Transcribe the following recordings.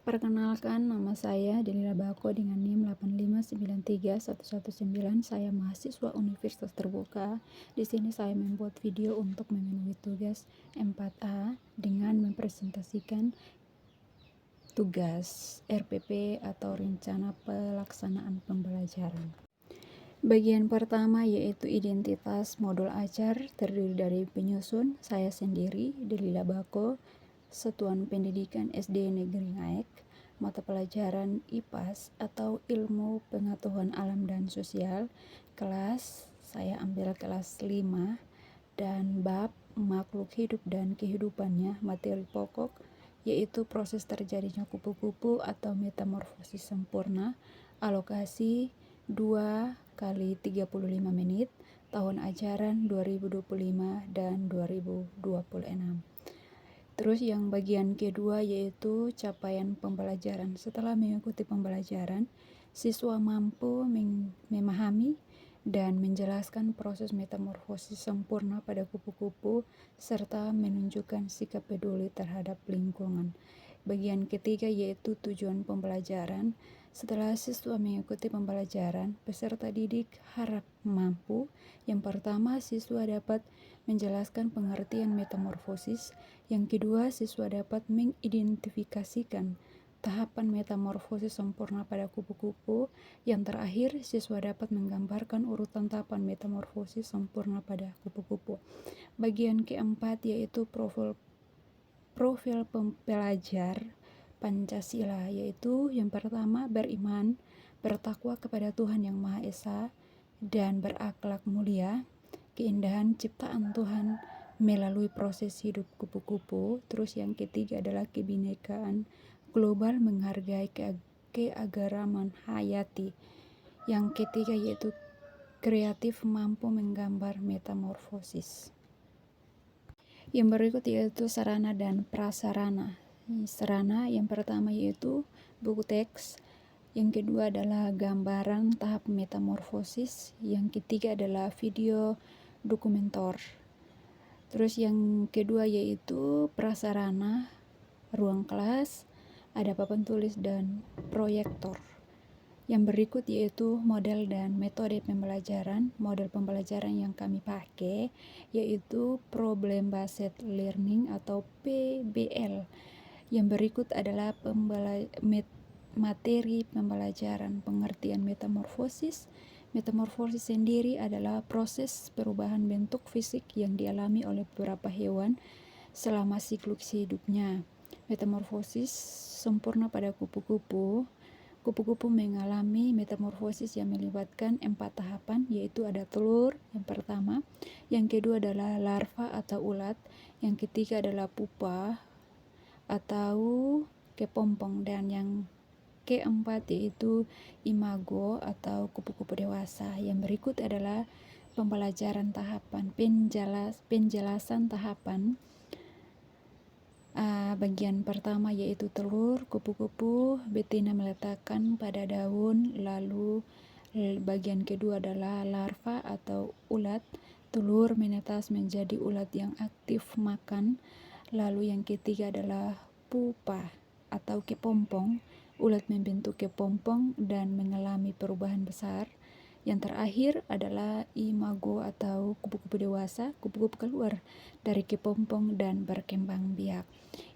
Perkenalkan, nama saya Delila Bako dengan NIM 8593119. Saya mahasiswa Universitas Terbuka. Di sini saya membuat video untuk memenuhi tugas 4A dengan mempresentasikan tugas RPP atau Rencana Pelaksanaan Pembelajaran. Bagian pertama yaitu identitas modul ajar, terdiri dari penyusun, saya sendiri, Delila Bako, Satuan Pendidikan SD Negeri Ngaek, mata pelajaran IPAS atau Ilmu Pengetahuan Alam dan Sosial, kelas saya ambil kelas 5, dan bab makhluk hidup dan kehidupannya, materi pokok yaitu proses terjadinya kupu-kupu atau metamorfosis sempurna, alokasi 2 kali 35 menit, tahun ajaran 2025 dan 2026. Terus yang bagian kedua yaitu capaian pembelajaran. Setelah mengikuti pembelajaran, siswa mampu memahami dan menjelaskan proses metamorfosis sempurna pada kupu-kupu serta menunjukkan sikap peduli terhadap lingkungan. Bagian ketiga yaitu tujuan pembelajaran. Setelah siswa mengikuti pembelajaran, peserta didik harap mampu. Yang pertama, siswa dapat menjelaskan pengertian metamorfosis. Yang kedua, siswa dapat mengidentifikasikan tahapan metamorfosis sempurna pada kupu-kupu. Yang terakhir, siswa dapat menggambarkan urutan tahapan metamorfosis sempurna pada kupu-kupu. Bagian keempat yaitu profil pembelajar Pancasila, yaitu yang pertama beriman, bertakwa kepada Tuhan Yang Maha Esa, dan berakhlak mulia, keindahan ciptaan Tuhan melalui proses hidup kupu-kupu. Terus yang ketiga adalah kebinekaan global, menghargai keagraman hayati. Yang ketiga yaitu kreatif, mampu menggambar metamorfosis. Yang berikut yaitu sarana dan prasarana. Sarana yang pertama yaitu buku teks, yang kedua adalah gambaran tahap metamorfosis, yang ketiga adalah video dokumenter. Terus yang kedua yaitu prasarana, ruang kelas, ada papan tulis dan proyektor. Yang berikut yaitu model dan metode pembelajaran. Model pembelajaran yang kami pakai yaitu Problem Based Learning atau PBL. Yang berikut adalah materi pembelajaran. Pengertian metamorfosis. Metamorfosis sendiri adalah proses perubahan bentuk fisik yang dialami oleh beberapa hewan selama siklus hidupnya. Metamorfosis sempurna pada kupu-kupu. Kupu-kupu mengalami metamorfosis yang melibatkan 4 tahapan, yaitu ada telur yang pertama, yang kedua adalah larva atau ulat, yang ketiga adalah pupa atau kepompong, dan yang keempat yaitu imago atau kupu-kupu dewasa. Yang berikut adalah pembelajaran tahapan, penjelasan tahapan. Bagian pertama yaitu telur, kupu-kupu betina meletakkan pada daun, lalu bagian kedua adalah larva atau ulat, telur menetas menjadi ulat yang aktif makan, lalu yang ketiga adalah pupa atau kepompong, ulat membentuk kepompong dan mengalami perubahan besar. Yang terakhir adalah imago atau kupu-kupu dewasa, kupu-kupu keluar dari kepompong dan berkembang biak.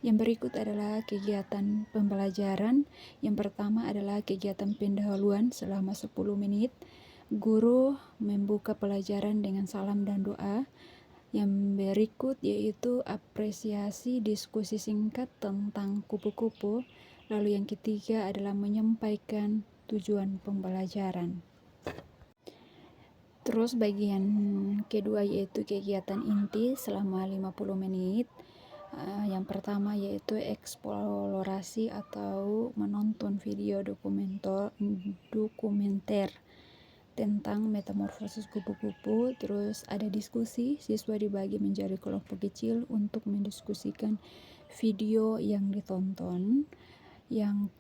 Yang berikut adalah kegiatan pembelajaran. Yang pertama adalah kegiatan pendahuluan selama 10 menit. Guru membuka pelajaran dengan salam dan doa. Yang berikut yaitu apresiasi diskusi singkat tentang kupu-kupu. Lalu yang ketiga adalah menyampaikan tujuan pembelajaran. Terus bagian kedua yaitu kegiatan inti selama 50 menit. Yang pertama yaitu eksplorasi atau menonton video dokumenter tentang metamorfosis kupu-kupu. Terus ada diskusi, siswa dibagi menjadi kelompok kecil untuk mendiskusikan video yang ditonton. Yang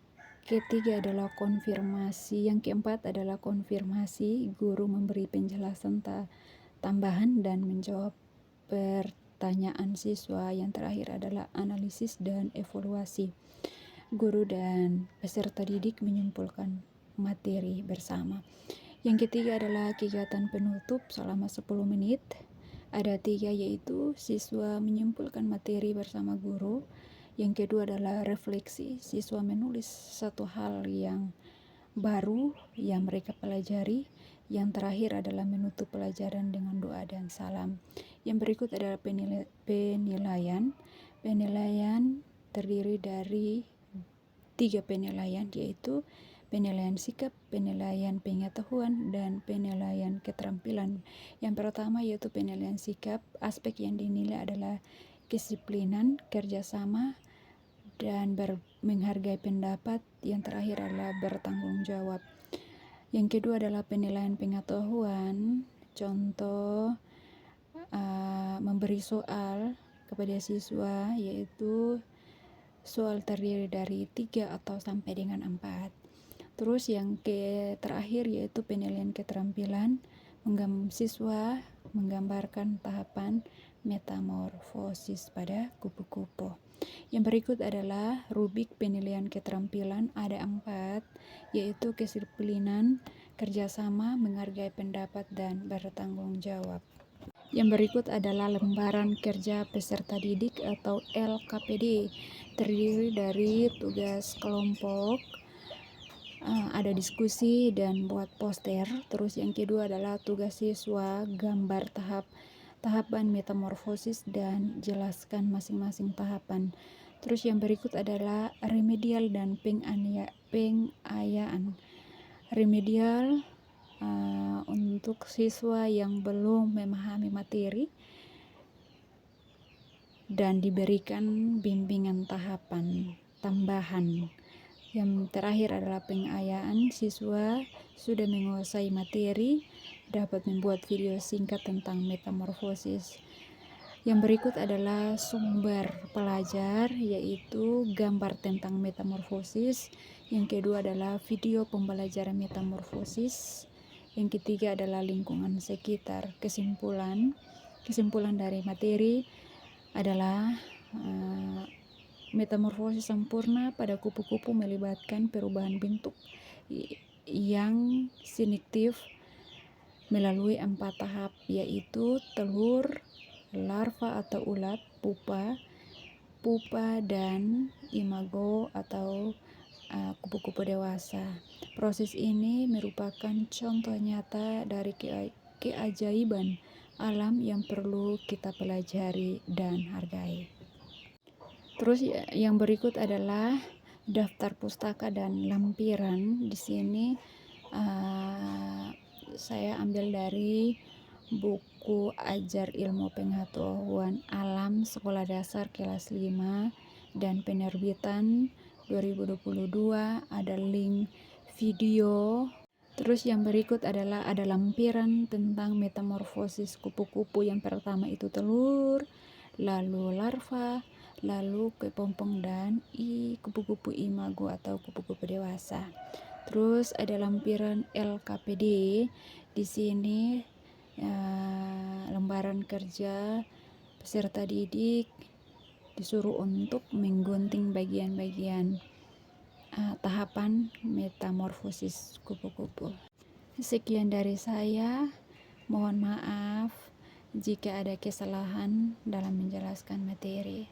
ketiga adalah konfirmasi. Yang keempat adalah konfirmasi, guru memberi penjelasan tambahan dan menjawab pertanyaan siswa. Yang terakhir adalah analisis dan evaluasi. guru dan peserta didik menyimpulkan materi bersama. Yang ketiga adalah kegiatan penutup selama 10 menit. Ada 3, yaitu siswa menyimpulkan materi bersama guru. Yang kedua adalah refleksi, siswa menulis satu hal yang baru yang mereka pelajari. Yang terakhir adalah menutup pelajaran dengan doa dan salam. Yang berikut adalah penilaian. Penilaian terdiri dari 3 penilaian, yaitu penilaian sikap, penilaian pengetahuan, dan penilaian keterampilan. Yang pertama yaitu penilaian sikap. Aspek yang dinilai adalah kedisiplinan, kerjasama, dan menghargai pendapat. Yang terakhir adalah bertanggung jawab. Yang kedua adalah penilaian pengetahuan. Contoh memberi soal kepada siswa, yaitu soal terdiri dari 3 atau sampai dengan 4. Terus yang terakhir yaitu penilaian keterampilan. Siswa menggambarkan tahapan metamorfosis pada kupu-kupu. Yang berikut adalah rubrik penilaian keterampilan. Ada 4, yaitu kedisiplinan, kerjasama, menghargai pendapat, dan bertanggung jawab. Yang berikut adalah lembaran kerja peserta didik atau LKPD. Terdiri dari tugas kelompok, ada diskusi dan buat poster. Terus yang kedua adalah tugas siswa, gambar tahapan metamorfosis dan jelaskan masing-masing tahapan. Terus yang berikut adalah remedial dan pengayaan. Remedial untuk siswa yang belum memahami materi dan diberikan bimbingan tahapan tambahan. Yang terakhir adalah pengayaan. Siswa sudah menguasai materi, dapat membuat video singkat tentang metamorfosis. Yang berikut adalah sumber pelajar, yaitu gambar tentang metamorfosis. Yang kedua adalah video pembelajaran metamorfosis. Yang ketiga adalah lingkungan sekitar. Kesimpulan dari materi adalah metamorfosis sempurna pada kupu-kupu melibatkan perubahan bentuk yang sinkronis melalui 4 tahap, yaitu telur, larva atau ulat, pupa, dan imago atau kupu-kupu dewasa. Proses ini merupakan contoh nyata dari keajaiban alam yang perlu kita pelajari dan hargai. Terus yang berikut adalah daftar pustaka dan lampiran. Di sini saya ambil dari buku Ajar Ilmu Pengetahuan Alam Sekolah Dasar kelas 5 dan penerbitan 2022. Ada link video. Terus yang berikut adalah ada lampiran tentang metamorfosis kupu-kupu. Yang pertama itu telur, lalu larva, lalu kepompong, dan kupu-kupu imago atau kupu-kupu dewasa. Terus ada lampiran LKPD. Di sini lembaran kerja peserta didik disuruh untuk menggunting bagian-bagian tahapan metamorfosis kupu-kupu. Sekian dari saya. Mohon maaf jika ada kesalahan dalam menjelaskan materi.